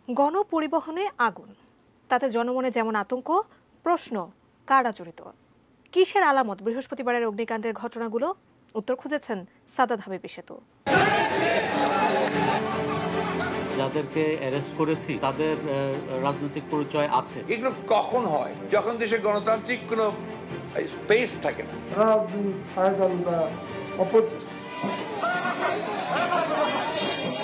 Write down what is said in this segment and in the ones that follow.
গণপরিবহনে আগুন, তাতে জনমনে যেমন আতঙ্ক, প্রশ্ন কারা জড়িত, কিসের আলামত বৃহস্পতিবারের অগ্নিকাণ্ডের ঘটনাগুলো? উত্তর খুঁজেছেন সাদাত হাবিবি সেতু। যাদেরকে অ্যারেস্ট করেছি তাদের রাজনৈতিক পরিচয় আছে। এগুলো কখন হয়? যখন দেশে গণতান্ত্রিক কোনো স্পেস থাকে না। রাজনীতি, ফায়দাল্লাহ, অপচেষ্টা।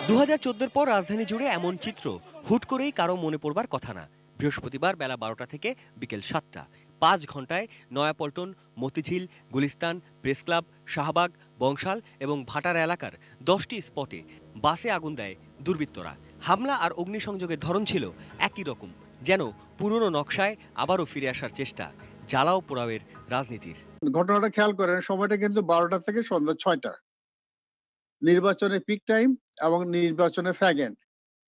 2014 পর রাজধানী জুড়ে এমন চিত্র হুট করেই কারো মনে পড়বার কথা না। বৃহস্পতিবার বেলা 12টা থেকে বিকেল 7টা 5 ঘন্টায় নয়াপল্টন, মতিঝিল, গুলিস্তান, প্রেস ক্লাব, শাহবাগ, বংশাল এবং ভাটারা এলাকার 10টি স্পটে বাসে আগুন দেয় দুর্বৃত্তরা। হামলা আর অগ্নিসংযোগের ধরন ছিল একই রকম, যেন পুরনো নকশায় আবারও ফিরে আসার চেষ্টা, জ্বালাও পোড়াওয়ের রাজনীতির। ঘটনাটা খেয়াল করেন, সময়টা কিন্তু 12টা থেকে সন্ধ্যা 6টা, নির্বাচনের পিক টাইম এবং নির্বাচনের ফ্যাগেন্ড।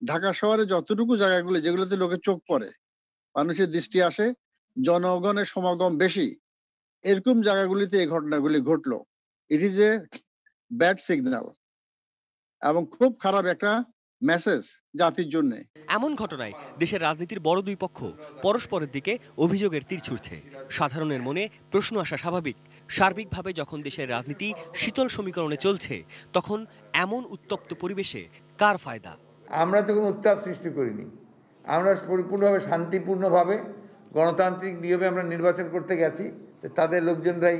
ঢাকা শহরে যতটুকু জায়গাগুলো যেগুলোতে লোকের চোখ পড়ে, মানুষের দৃষ্টি আসে, জনগণের সমাগম বেশি, এরকম জায়গাগুলিতে এই ঘটনাগুলি ঘটলো। It is a bad signal এবং খুব খারাপ একটা মেসেজ জাতির জন্য। এমন ঘটনায় দেশের রাজনীতির বড় দুই পক্ষ পরস্পরের দিকে অভিযোগের তীর ছুড়ছে। সাধারণের মনে প্রশ্ন আসা স্বাভাবিক। সার্বিকভাবে যখন দেশের রাজনীতি শীতল সমীকরণে চলছে, তখন এমন উত্তপ্ত পরিবেশে কার ফায়দা? আমরা তো কোনো উত্তাপ সৃষ্টি করিনি। আমরা পরিপূর্ণভাবে শান্তিপূর্ণভাবে গণতান্ত্রিক নিয়মে আমরা নির্বাচন করতে গেছি। তাদের লোকজনরাই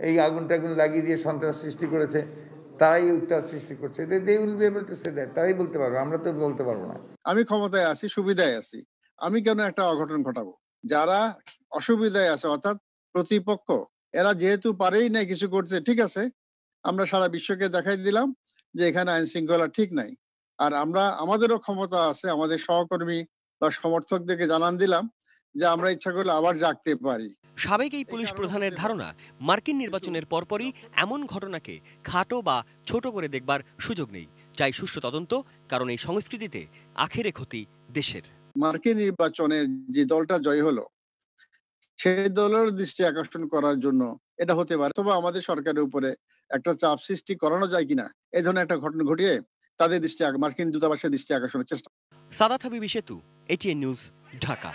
এই আগুন টাগুন লাগিয়ে দিয়ে সন্ত্রাস সৃষ্টি করেছে, তারাই উত্তাপ সৃষ্টি করছে। তারাই বলতে পারবে, আমরা তো বলতে পারবো না। আমি ক্ষমতায় আছি, সুবিধায় আছি, আমি কেন একটা অঘটন ঘটাবো? যারা অসুবিধায় আছে, অর্থাৎ প্রতিপক্ষ, এরা যেহেতু পারেই না কিছু করতে, ঠিক আছে, আমরা সারা বিশ্বকে দেখাই দিলাম যে এখানে আইন শৃঙ্খলা ঠিক নাই। আর আমরা আমাদেরও ক্ষমতা আছে, আমাদের সহকর্মী বা সমর্থকদেরকে জানান দিলাম যে আমরা ইচ্ছা করলে আবার জাগতে পারি। সাবেক এই পুলিশ প্রধানের ধারণা, মার্কিন নির্বাচনের পরপরই এমন ঘটনাকে খাটো বা ছোট করে দেখবার সুযোগ নেই। চাই সুষ্ঠু তদন্ত, কারণ এই সংস্কৃতিতে আখেরে ক্ষতি দেশের। মার্কিন নির্বাচনের যে দলটা জয় হলো, সেই দলের দৃষ্টি আকর্ষণ করার জন্য এটা হতে পারে, তবে আমাদের সরকারের উপরে একটা চাপ সৃষ্টি করানো যায় কিনা এই ধরনের একটা ঘটনা ঘটিয়ে তাদের দৃষ্টি, মার্কিন দূতাবাসের দৃষ্টি আকর্ষণের চেষ্টা। সাদাত হাবিবি সেতু, ATN নিউজ, ঢাকা।